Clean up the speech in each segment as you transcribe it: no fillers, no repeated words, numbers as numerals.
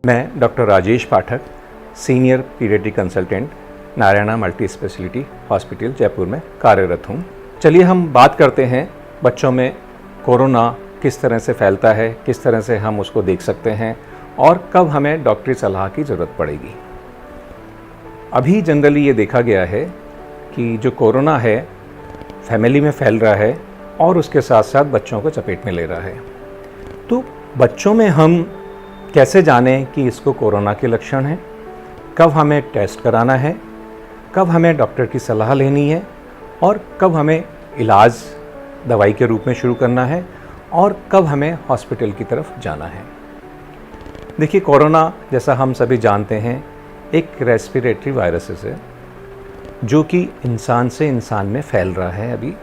मैं doctor Rajesh Pathak, senior paediatric consultant, Narayana multi speciality hospital Jaipur में कार्यरत हूँ। चलिए हम बात करते हैं बच्चों में कोरोना किस तरह से फैलता है, किस तरह से हम उसको देख सकते हैं और कब हमें डॉक्टरी सलाह की ज़रूरत पड़ेगी। अभी जनरली ये देखा गया है कि जो कोरोना है फैमिली में फैल रहा है और उसके साथ साथ बच्चों को चपेट में ले रहा है। तो बच्चों में हम कैसे जानें कि इसको कोरोना के लक्षण हैं, कब हमें टेस्ट कराना है, कब हमें डॉक्टर की सलाह लेनी है और कब हमें इलाज दवाई के रूप में शुरू करना है और कब हमें हॉस्पिटल की तरफ जाना है। देखिए, कोरोना जैसा हम सभी जानते हैं एक रेस्पिरेटरी वायरस है जो कि इंसान से इंसान में फैल रहा है। अभी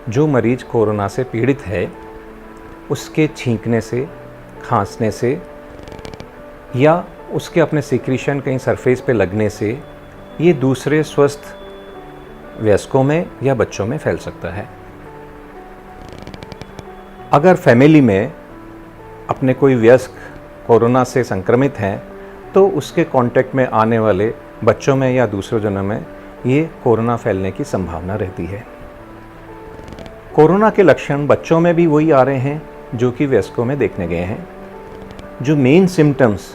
जो मरीज कोरोना से पीड़ित है उसके छींकने से, खांसने से या उसके अपने सिक्रीशन कहीं सरफेस पे लगने से ये दूसरे स्वस्थ वयस्कों में या बच्चों में फैल सकता है। अगर फैमिली में अपने कोई वयस्क कोरोना से संक्रमित हैं तो उसके कांटेक्ट में आने वाले बच्चों में या दूसरे जनों में ये कोरोना फैलने की संभावना रहती है। कोरोना के लक्षण बच्चों में भी वही आ रहे हैं जो कि वयस्कों में देखने गए हैं। जो मेन सिम्टम्स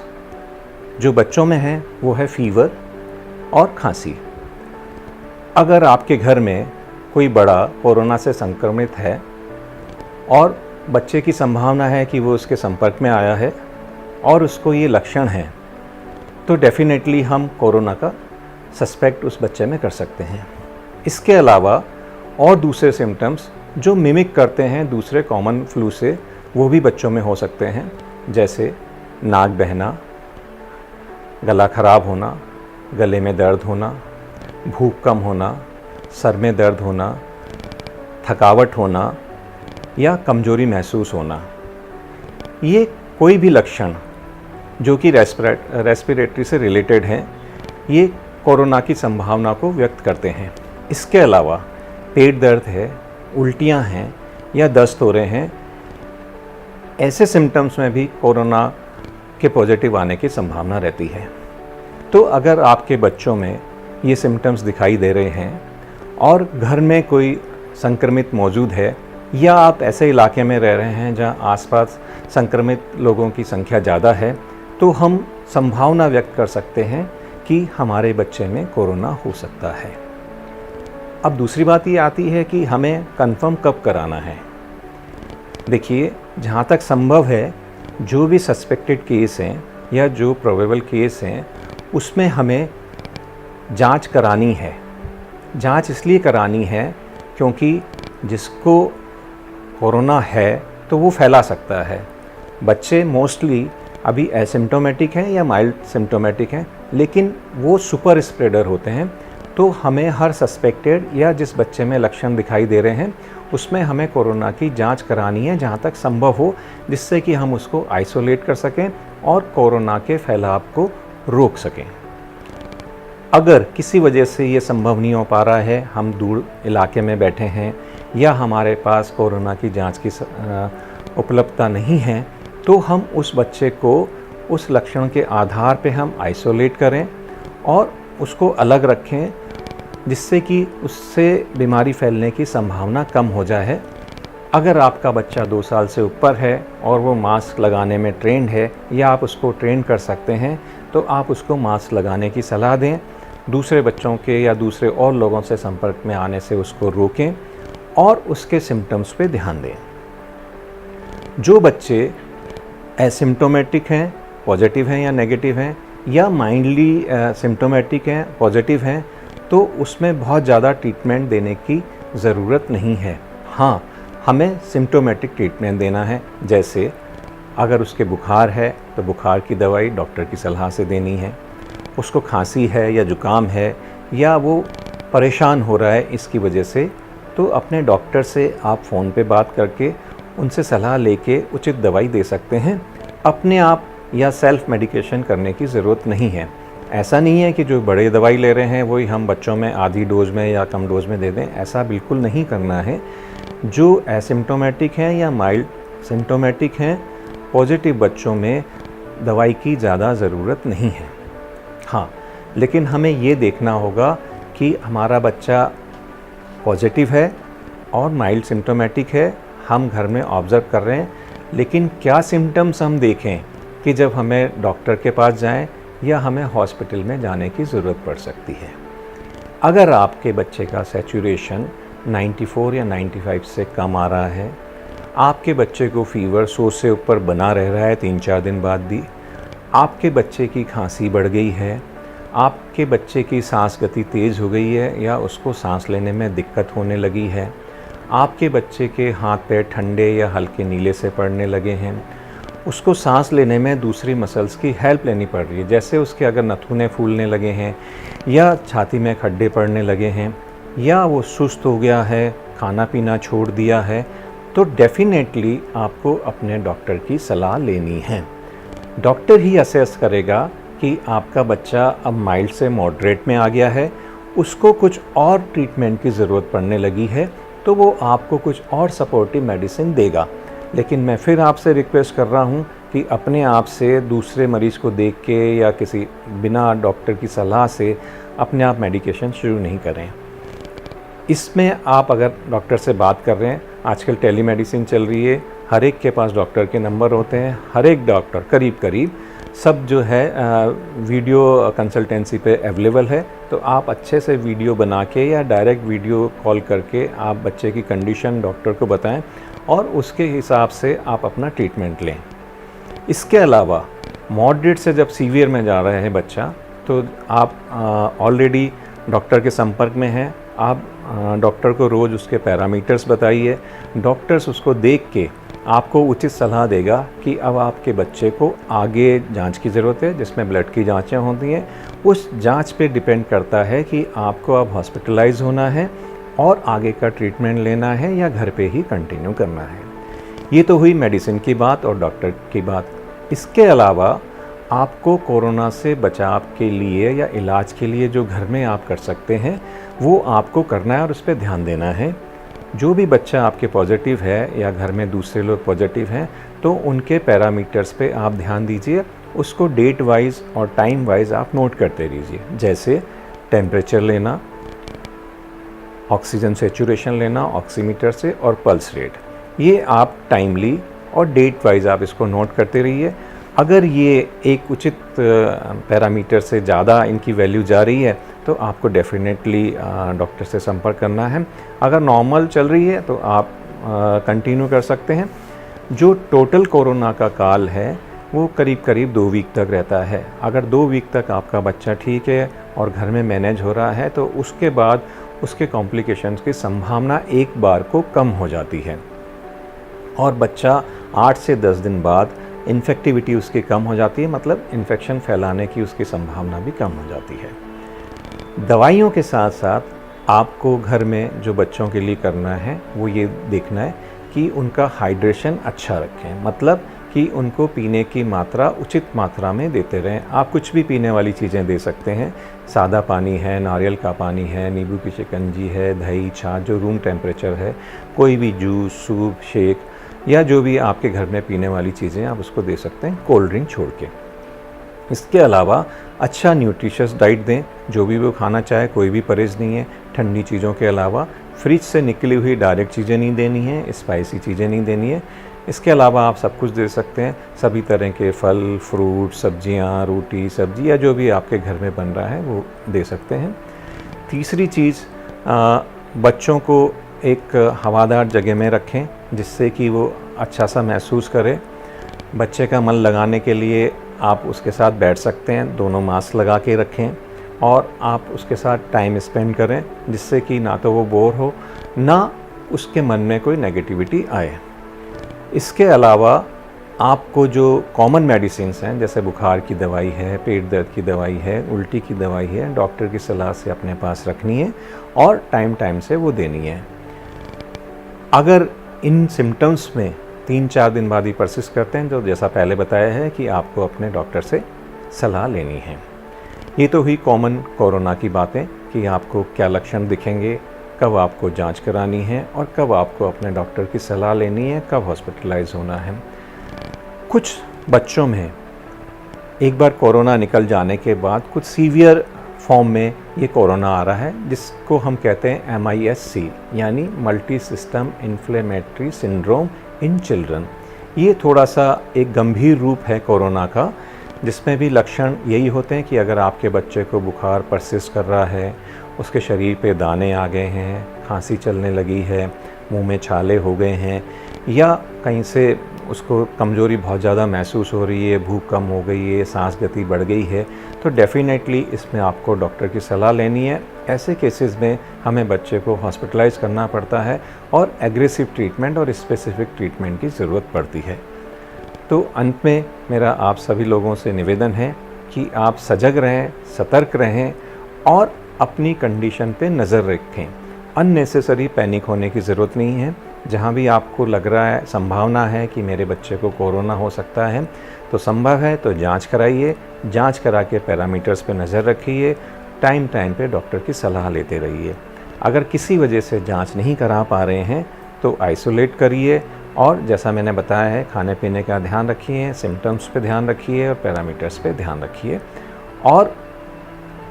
जो बच्चों में हैं वो है फीवर और खांसी। अगर आपके घर में कोई बड़ा कोरोना से संक्रमित है और बच्चे की संभावना है कि वो उसके संपर्क में आया है और उसको ये लक्षण हैं, तो डेफिनेटली हम कोरोना का सस्पेक्ट उस बच्चे में कर सकते हैं। इसके अलावा और दूसरे सिम्टम्स जो मिमिक करते हैं दूसरे कॉमन फ्लू से, वो भी बच्चों में हो सकते हैं, जैसे नाक बहना, गला खराब होना, गले में दर्द होना, भूख कम होना, सर में दर्द होना, थकावट होना या कमजोरी महसूस होना। ये कोई भी लक्षण जो कि रेस्पिरेटरी से रिलेटेड हैं, ये कोरोना की संभावना को व्यक्त करते हैं। इसके अलावा पेट दर्द है, उल्टियां हैं या दस्त हो रहे हैं, ऐसे सिम्टम्स में भी कोरोना के पॉजिटिव आने की संभावना रहती है। तो अगर आपके बच्चों में ये सिम्टम्स दिखाई दे रहे हैं और घर में कोई संक्रमित मौजूद है या आप ऐसे इलाके में रह रहे हैं जहां आसपास संक्रमित लोगों की संख्या ज़्यादा है, तो हम संभावना व्यक्त कर सकते हैं कि हमारे बच्चे में कोरोना हो सकता है। अब दूसरी बात ये आती है कि हमें कंफर्म कब कराना है। देखिए, जहाँ तक संभव है जो भी सस्पेक्टेड केस हैं या जो प्रोबेबल केस हैं उसमें हमें जांच करानी है। जांच इसलिए करानी है क्योंकि जिसको कोरोना है तो वो फैला सकता है। बच्चे मोस्टली अभी एसिम्टोमेटिक हैं या माइल्ड सिम्टोमेटिक हैं, लेकिन वो सुपर स्प्रेडर होते हैं। तो हमें हर सस्पेक्टेड या जिस बच्चे में लक्षण दिखाई दे रहे हैं उसमें हमें कोरोना की जांच करानी है जहाँ तक संभव हो, जिससे कि हम उसको आइसोलेट कर सकें और कोरोना के फैलाव को रोक सकें। अगर किसी वजह से ये संभव नहीं हो पा रहा है, हम दूर इलाके में बैठे हैं या हमारे पास कोरोना की जांच की उपलब्धता नहीं है, तो हम उस बच्चे को उस लक्षण के आधार पे हम आइसोलेट करें और उसको अलग रखें, जिससे कि उससे बीमारी फैलने की संभावना कम हो जाए। अगर आपका बच्चा 2 साल से ऊपर है और वो मास्क लगाने में ट्रेंड है या आप उसको ट्रेन कर सकते हैं, तो आप उसको मास्क लगाने की सलाह दें। दूसरे बच्चों के या दूसरे और लोगों से संपर्क में आने से उसको रोकें और उसके सिम्टम्स पे ध्यान दें। जो बच्चे एसिम्टोमेटिक हैं, पॉजिटिव हैं या नेगेटिव हैं, या माइल्डली सिम्टोमेटिक हैं, पॉजिटिव हैं, तो उसमें बहुत ज़्यादा ट्रीटमेंट देने की ज़रूरत नहीं है। हाँ, हमें सिम्टोमेटिक ट्रीटमेंट देना है। जैसे अगर उसके बुखार है तो बुखार की दवाई डॉक्टर की सलाह से देनी है। उसको खांसी है या जुकाम है या वो परेशान हो रहा है इसकी वजह से, तो अपने डॉक्टर से आप फ़ोन पे बात करके उनसे सलाह लेके उचित दवाई दे सकते हैं। अपने आप या सेल्फ मेडिकेशन करने की ज़रूरत नहीं है। ऐसा नहीं है कि जो बड़े दवाई ले रहे हैं वही हम बच्चों में आधी डोज में या कम डोज में दे दें, ऐसा बिल्कुल नहीं करना है। जो एसिम्टोमेटिक हैं या माइल्ड सिम्टोमेटिक हैं पॉजिटिव बच्चों में दवाई की ज़्यादा ज़रूरत नहीं है। हाँ, लेकिन हमें ये देखना होगा कि हमारा बच्चा पॉजिटिव है और माइल्ड सिम्टोमेटिक है, हम घर में ऑब्ज़र्व कर रहे हैं, लेकिन क्या सिम्टम्स हम देखें कि जब हमें डॉक्टर के पास जाएं या हमें हॉस्पिटल में जाने की ज़रूरत पड़ सकती है। अगर आपके बच्चे का सैचुरेशन 94 या 95 से कम आ रहा है, आपके बच्चे को फीवर 100 से ऊपर बना रह रहा है 3-4 दिन बाद भी, आपके बच्चे की खांसी बढ़ गई है, आपके बच्चे की सांस गति तेज़ हो गई है या उसको सांस लेने में दिक्कत होने लगी है, आपके बच्चे के हाथ पैर ठंडे या हल्के नीले से पड़ने लगे हैं, उसको सांस लेने में दूसरी मसल्स की हेल्प लेनी पड़ रही है, जैसे उसके अगर नथुने फूलने लगे हैं या छाती में खड्डे पड़ने लगे हैं या वो सुस्त हो गया है, खाना पीना छोड़ दिया है, तो डेफिनेटली आपको अपने डॉक्टर की सलाह लेनी है। डॉक्टर ही असेस करेगा कि आपका बच्चा अब माइल्ड से मॉडरेट में आ गया है, उसको कुछ और ट्रीटमेंट की ज़रूरत पड़ने लगी है, तो वो आपको कुछ और सपोर्टिव मेडिसिन देगा। लेकिन मैं फिर आपसे रिक्वेस्ट कर रहा हूँ कि अपने आप से दूसरे मरीज़ को देख के या किसी बिना डॉक्टर की सलाह से अपने आप मेडिकेशन शुरू नहीं करें। इसमें आप अगर डॉक्टर से बात कर रहे हैं, आजकल टेलीमेडिसिन चल रही है, हर एक के पास डॉक्टर के नंबर होते हैं, हर एक डॉक्टर करीब सब जो है वीडियो कंसल्टेंसी पे अवेलेबल है, तो आप अच्छे से वीडियो बना के या डायरेक्ट वीडियो कॉल करके आप बच्चे की कंडीशन डॉक्टर को बताएं और उसके हिसाब से आप अपना ट्रीटमेंट लें। इसके अलावा मॉडरेट से जब सीवियर में जा रहा है बच्चा, तो आप ऑलरेडी डॉक्टर के संपर्क में हैं, आप डॉक्टर को रोज़ उसके पैरामीटर्स बताइए, डॉक्टर्स उसको देख के आपको उचित सलाह देगा कि अब आपके बच्चे को आगे जांच की ज़रूरत है, जिसमें ब्लड की जांचें होती हैं। उस जांच पे डिपेंड करता है कि आपको अब हॉस्पिटलाइज होना है और आगे का ट्रीटमेंट लेना है या घर पे ही कंटिन्यू करना है। ये तो हुई मेडिसिन की बात और डॉक्टर की बात। इसके अलावा आपको कोरोना से बचाव के लिए या इलाज के लिए जो घर में आप कर सकते हैं, वो आपको करना है और उस पर ध्यान देना है। जो भी बच्चा आपके पॉजिटिव है या घर में दूसरे लोग पॉजिटिव हैं, तो उनके पैरामीटर्स पे आप ध्यान दीजिए, उसको डेट वाइज और टाइम वाइज आप नोट करते रहिए, जैसे टेम्परेचर लेना, ऑक्सीजन सेचुरेशन लेना ऑक्सीमीटर से और पल्स रेट। ये आप टाइमली और डेट वाइज आप इसको नोट करते रहिए। अगर ये एक उचित पैरामीटर से ज़्यादा इनकी वैल्यू जा रही है, तो आपको डेफिनेटली डॉक्टर से संपर्क करना है। अगर नॉर्मल चल रही है तो आप कंटिन्यू कर सकते हैं। जो टोटल कोरोना का काल है वो करीब 2 वीक तक रहता है। अगर 2 वीक तक आपका बच्चा ठीक है और घर में मैनेज हो रहा है, तो उसके बाद उसके कॉम्प्लिकेशंस की संभावना एक बार को कम हो जाती है और बच्चा 8 से 10 दिन बाद इन्फेक्टिविटी उसकी कम हो जाती है, मतलब इन्फेक्शन फैलाने की उसकी संभावना भी कम हो जाती है। दवाइयों के साथ साथ आपको घर में जो बच्चों के लिए करना है वो ये देखना है कि उनका हाइड्रेशन अच्छा रखें, मतलब कि उनको पीने की मात्रा उचित मात्रा में देते रहें। आप कुछ भी पीने वाली चीज़ें दे सकते हैं, सादा पानी है, नारियल का पानी है, नींबू की शिकंजी है, दही, छाछ जो रूम टेम्परेचर है, कोई भी जूस, सूप, शेक या जो भी आपके घर में पीने वाली चीज़ें आप उसको दे सकते हैं, कोल्ड ड्रिंक छोड़ के। इसके अलावा अच्छा न्यूट्रिशियस डाइट दें, जो भी वो खाना चाहे, कोई भी परहेज़ नहीं है। ठंडी चीज़ों के अलावा फ्रिज से निकली हुई डायरेक्ट चीज़ें नहीं देनी है, स्पाइसी चीज़ें नहीं देनी है। इसके अलावा आप सब कुछ दे सकते हैं, सभी तरह के फल, फ्रूट, सब्जियां, रोटी, सब्जी या जो भी आपके घर में बन रहा है वो दे सकते हैं। तीसरी चीज़, बच्चों को एक हवादार जगह में रखें जिससे कि वो अच्छा सा महसूस करे। बच्चे का मन लगाने के लिए आप उसके साथ बैठ सकते हैं, दोनों मास्क लगा के रखें और आप उसके साथ टाइम स्पेंड करें, जिससे कि ना तो वो बोर हो, ना उसके मन में कोई नेगेटिविटी आए। इसके अलावा आपको जो कॉमन मेडिसिन्स हैं, जैसे बुखार की दवाई है, पेट दर्द की दवाई है, उल्टी की दवाई है, डॉक्टर की सलाह से अपने पास रखनी है और टाइम से वो देनी है। अगर इन सिम्टम्स में 3-4 दिन बाद ही परसिस्ट करते हैं, तो जैसा पहले बताया है कि आपको अपने डॉक्टर से सलाह लेनी है। ये तो हुई कॉमन कोरोना की बातें कि आपको क्या लक्षण दिखेंगे, कब आपको जांच करानी है और कब आपको अपने डॉक्टर की सलाह लेनी है, कब हॉस्पिटलाइज होना है। कुछ बच्चों में एक बार कोरोना निकल जाने के बाद कुछ सीवियर फॉर्म में ये कोरोना आ रहा है, जिसको हम कहते हैं MIS-C यानी multi system inflammatory syndrome in children. ये थोड़ा सा एक गंभीर रूप है कोरोना का, जिसमें भी लक्षण यही होते हैं कि अगर आपके बच्चे को बुखार परसिस्ट कर रहा है, उसके शरीर पे दाने आ गए हैं, खांसी चलने लगी है, मुंह में छाले हो गए हैं, या कहीं से उसको कमज़ोरी बहुत ज़्यादा महसूस हो रही है, भूख कम हो गई है, सांस गति बढ़ गई है, तो डेफ़िनेटली इसमें आपको डॉक्टर की सलाह लेनी है। ऐसे केसेस में हमें बच्चे को हॉस्पिटलाइज करना पड़ता है और एग्रेसिव ट्रीटमेंट और स्पेसिफिक ट्रीटमेंट की ज़रूरत पड़ती है। तो अंत में मेरा आप सभी लोगों से निवेदन है कि आप सजग रहें, सतर्क रहें और अपनी कंडीशन पे नज़र रखें। अननेसेसरी पैनिक होने की ज़रूरत नहीं है। जहाँ भी आपको लग रहा है, संभावना है कि मेरे बच्चे को कोरोना हो सकता है, तो संभव है तो जांच कराइए। जांच करा के पैरामीटर्स पे नज़र रखिए, टाइम पे डॉक्टर की सलाह लेते रहिए। अगर किसी वजह से जांच नहीं करा पा रहे हैं तो आइसोलेट करिए, और जैसा मैंने बताया है खाने पीने का ध्यान रखिए, सिम्टम्स पे ध्यान रखिए और पैरामीटर्स पे ध्यान रखिए। और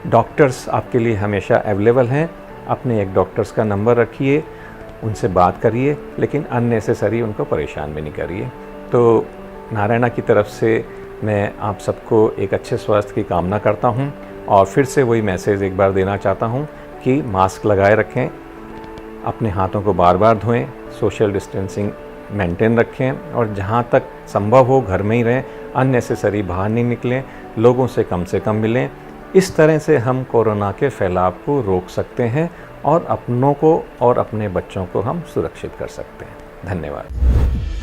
डॉक्टर्स आपके लिए हमेशा अवेलेबल हैं। अपने एक डॉक्टर्स का नंबर रखिए, उनसे बात करिए, लेकिन अननेसेसरी उनको परेशान भी नहीं करिए। तो नारायणा की तरफ से मैं आप सबको एक अच्छे स्वास्थ्य की कामना करता हूं, और फिर से वही मैसेज एक बार देना चाहता हूं कि मास्क लगाए रखें, अपने हाथों को बार बार धोएं, सोशल डिस्टेंसिंग मेंटेन रखें, और जहां तक संभव हो घर में ही रहें, अननेसेसरी बाहर नहीं निकलें, लोगों से कम मिलें। इस तरह से हम कोरोना के फैलाव को रोक सकते हैं और अपनों को और अपने बच्चों को हम सुरक्षित कर सकते हैं। धन्यवाद।